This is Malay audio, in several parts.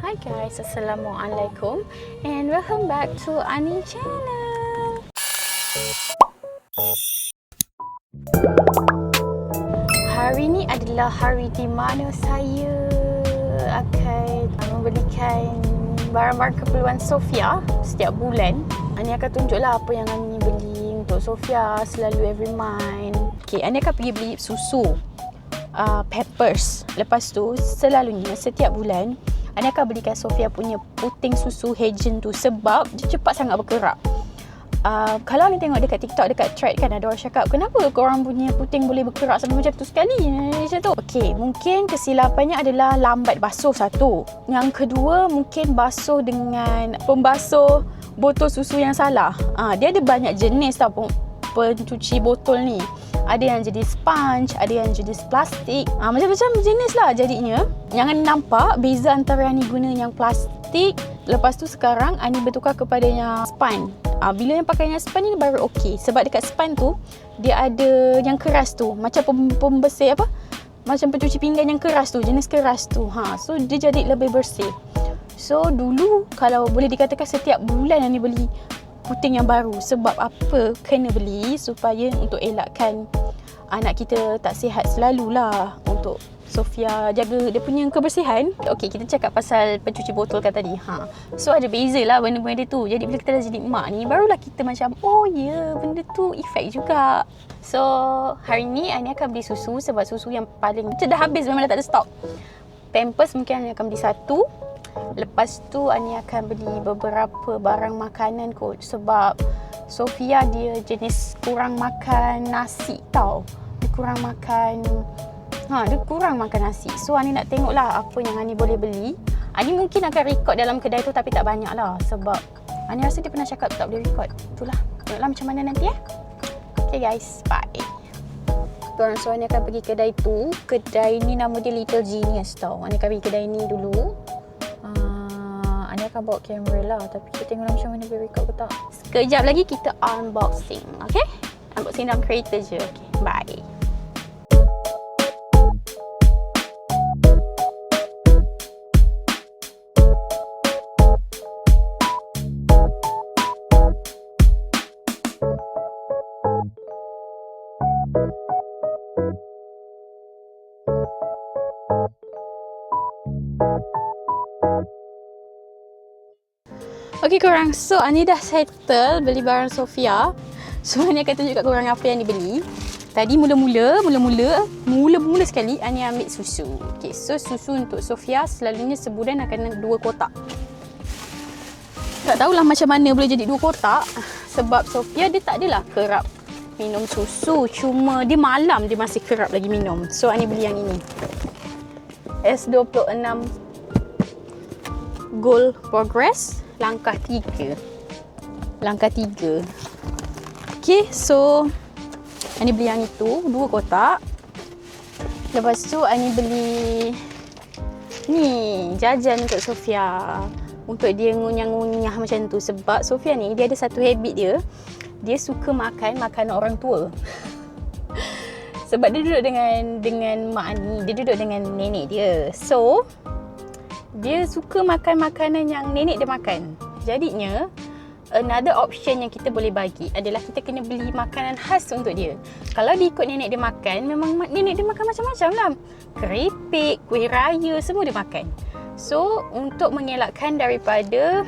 Hi guys, Assalamualaikum and welcome back to Ani channel. Hari ni adalah hari di mana saya akan membelikan barang-barang keperluan Sofia setiap bulan. Ani akan tunjuklah apa yang Ani beli untuk Sofia selalu every month. Okay, Ani akan pergi beli susu, Pampers. Lepas tu selalunya setiap bulan Ani akan belikan Sofia punya puting susu Hagen tu sebab dia cepat sangat berkerak. Kalau Ani tengok dekat TikTok, dekat thread kan ada orang cakap, kenapa korang punya puting boleh berkerak sampai macam tu sekali? Macam tu. Okey, mungkin kesilapannya adalah lambat basuh satu. Yang kedua, mungkin basuh dengan pembasuh botol susu yang salah. Dia ada banyak jenis tau pencuci botol ni. Ada yang jenis sponge, ada yang jenis plastik. Macam-macam jenis lah jadinya. Yang Ani nampak beza antara Ani guna yang plastik, lepas tu sekarang Ani bertukar kepada yang sponge. Bila yang pakai yang sponge ni baru okey. Sebab dekat sponge tu dia ada yang keras tu, macam pembersih apa? Macam pencuci pinggan yang keras tu, jenis keras tu. So dia jadi lebih bersih. So dulu kalau boleh dikatakan setiap bulan Ani beli puting yang baru. Sebab apa? Kena beli supaya untuk elakkan anak kita tak sihat selalulah, untuk Sofia jaga dia punya kebersihan. Okey, kita cakap pasal pencuci botol kan tadi. So ada beza lah benda-benda tu. Jadi bila kita dah jadi mak ni, barulah kita macam, oh ya, benda tu efek juga. So hari ni Ani akan beli susu sebab susu yang paling dah habis, memang dah tak ada stok. Pampers mungkin Ani akan beli satu. Lepas tu Ani akan beli beberapa barang makanan kot. Sebab Sofia dia jenis kurang makan nasi tau. Dia kurang makan nasi. So Ani nak tengok lah apa yang Ani boleh beli. Ani mungkin akan record dalam kedai tu tapi tak banyak lah. Sebab Ani rasa dia pernah cakap tak boleh record. Itulah, tengoklah macam mana nanti ya. Okay guys, bye. So Ani akan pergi kedai tu. Kedai ni nama dia Little Genius tau. Ani akan pergi kedai ni dulu. Ani akan bawa kamera lah, tapi kita tengok macam mana boleh record ke tak. Sekejap lagi kita unboxing. Okay, unboxing dalam kereta je. Okay, bye. Okay korang, so Ani dah settle beli barang Sofia. So Ani akan tunjuk kat korang apa yang dibeli. Tadi mula-mula sekali Ani ambil susu. Okay, so susu untuk Sofia selalunya sebulan akan 2 kotak. Tak tahulah macam mana boleh jadi 2 kotak. Sebab Sofia dia tak adalah kerap minum susu. Cuma dia malam dia masih kerap lagi minum. So Ani beli yang ini, S26 Gold Progress langkah 3. Okay, so Ani beli yang itu 2 kotak. Lepas tu Ani beli ni jajan untuk Sofia, untuk dia ngunyah-ngunyah macam tu. Sebab Sofia ni dia ada satu habit dia suka makan makanan orang tua. Sebab dia duduk dengan mak Ani, dia duduk dengan nenek dia. So dia suka makan makanan yang nenek dia makan. Jadinya another option yang kita boleh bagi adalah kita kena beli makanan khas untuk dia. Kalau dia ikut nenek dia makan, memang nenek dia makan macam-macam lah. Keripik, kuih raya, semua dia makan. So untuk mengelakkan daripada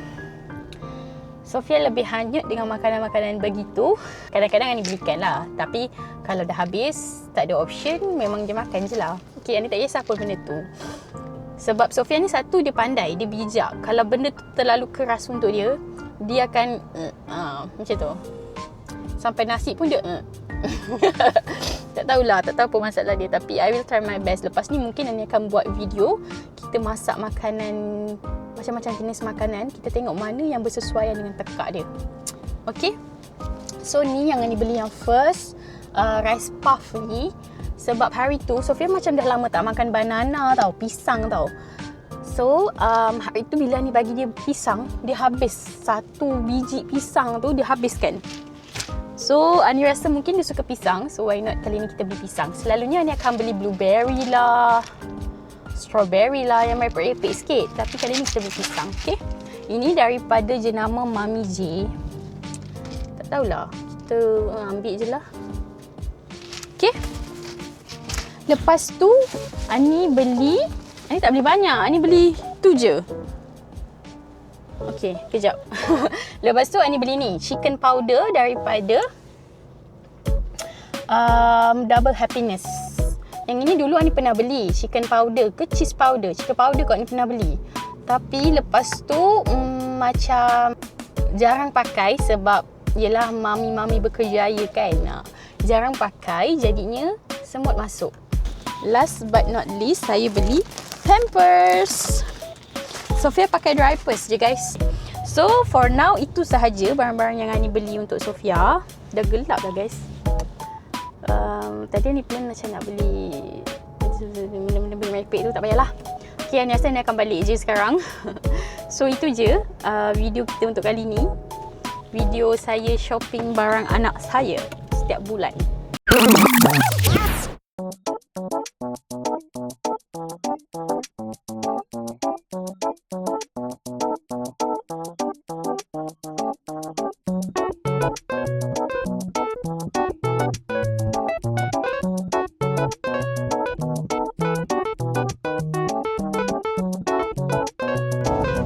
Sofia lebih hanyut dengan makanan-makanan begitu, kadang-kadang Ani belikan lah. Tapi kalau dah habis, tak ada option, memang dia makan je lah. Okay, Ani tak kisah apa benda tu. Sebab Sofia ni satu, dia pandai, dia bijak. Kalau benda tu terlalu keras untuk dia, dia akan macam tu. Sampai nasi pun dia tak tahulah, tak tahu apa masalah dia. Tapi I will try my best. Lepas ni mungkin Ani akan buat video kita masak makanan, macam-macam jenis makanan. Kita tengok mana yang bersesuaian dengan tekak dia. Okay, so ni yang Ani beli yang first, rice puff ni. Sebab hari tu Sofia macam dah lama tak makan banana tau, pisang tau. So hari tu bila ni bagi dia pisang, dia habis. 1 biji pisang tu dia habiskan. So Ani rasa mungkin dia suka pisang. So why not kali ni kita beli pisang. Selalunya Ani akan beli blueberry lah, strawberry lah yang merepek-repek sikit. Tapi kali ni kita beli pisang. Okay. Ini daripada jenama Mami J. Tak tahulah. Kita ambil je lah. Okay. Lepas tu Ani beli, Ani tak beli banyak, Ani beli tu je. Okay, kejap. Lepas tu Ani beli ni, chicken powder daripada Double Happiness. Yang ini dulu Ani pernah beli, chicken powder ke cheese powder. Chicken powder kot Ani pernah beli. Tapi lepas tu macam jarang pakai sebab yelah mami-mami berkerjaya kan. Jarang pakai, jadinya semut masuk. Last but not least, saya beli Pampers. Sofia pakai diapers je guys. So for now itu sahaja barang-barang yang Ani beli untuk Sofia. Dah gelap dah guys. Tadi Ani plan macam nak beli benda-benda merepek tu, tak payahlah. Okay, Ani rasa Ani akan balik je sekarang. So itu je video kita untuk kali ni. Video saya shopping barang anak saya setiap bulan.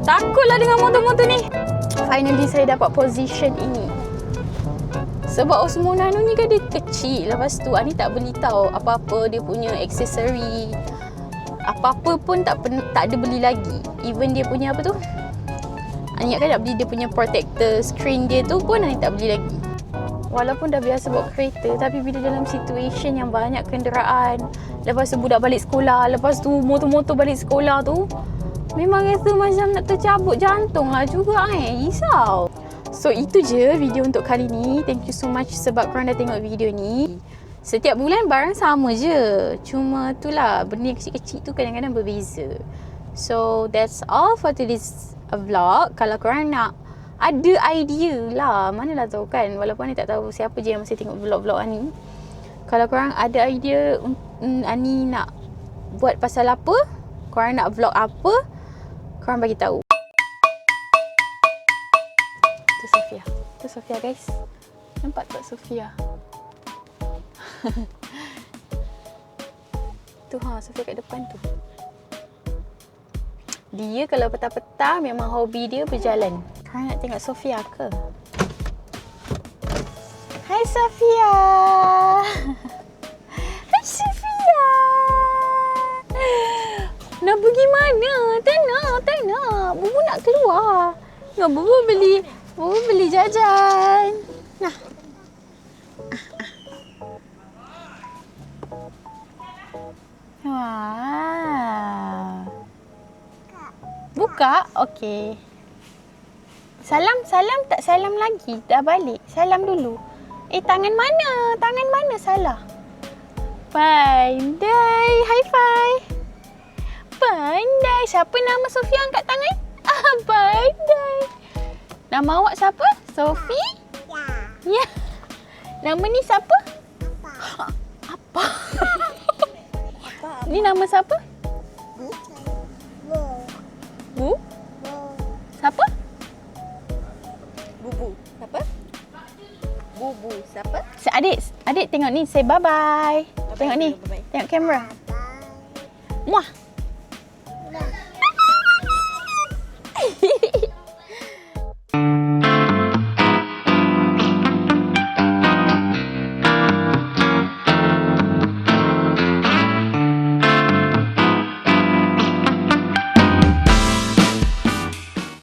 Takutlah dengan motor-motor ni. Finally saya dapat position ini. Sebab Osmo Nano ni kan dia kecil. Lepas tu Ani tak beli tahu apa-apa dia punya aksesori. Apa-apa pun tak ada beli lagi. Even dia punya apa tu? Ani kan nak beli dia punya protector screen dia tu pun Ani tak beli lagi. Walaupun dah biasa bawa kereta, tapi bila dalam situation yang banyak kenderaan, lepas tu budak balik sekolah, lepas tu motor-motor balik sekolah tu, memang rasa macam nak tercabut jantung lah juga risau. So itu je video untuk kali ni. Thank you so much sebab korang dah tengok video ni. Setiap bulan barang sama je. Cuma itulah benda yang kecil-kecil tu kadang-kadang berbeza. So that's all for today's vlog. Kalau korang nak ada idea lah, manalah tahu kan. Walaupun Ani tak tahu siapa je yang masih tengok vlog-vlog Ani. Kalau korang ada idea Ani nak buat pasal apa, korang nak vlog apa, korang bagi tahu. Tu Sofia. Tu Sofia guys. Nampak tak Sofia? Tu Sofia kat depan tu. Dia kalau petang-petang memang hobi dia berjalan. Korang nak tengok Sofia ke? Hai Sofia. Hai Sofia. Nak pergi mana? Tak nak. Bubu nak keluar. Bubu beli jajan. Nah. Wah. Buka? Okey. Salam tak salam lagi. Dah balik. Salam dulu. Tangan mana salah? Pandai. High five. Pandai. Siapa nama Sofia angkat tangan? Pandai. Nama awak siapa? Sofi? Ya. Nama ni siapa? Apa? Ni nama siapa? Bu? Siapa? Bubu. Siapa? Bubu. Siapa? Adik tengok ni. Say bye-bye. Tengok ni. Tengok kamera. Muah.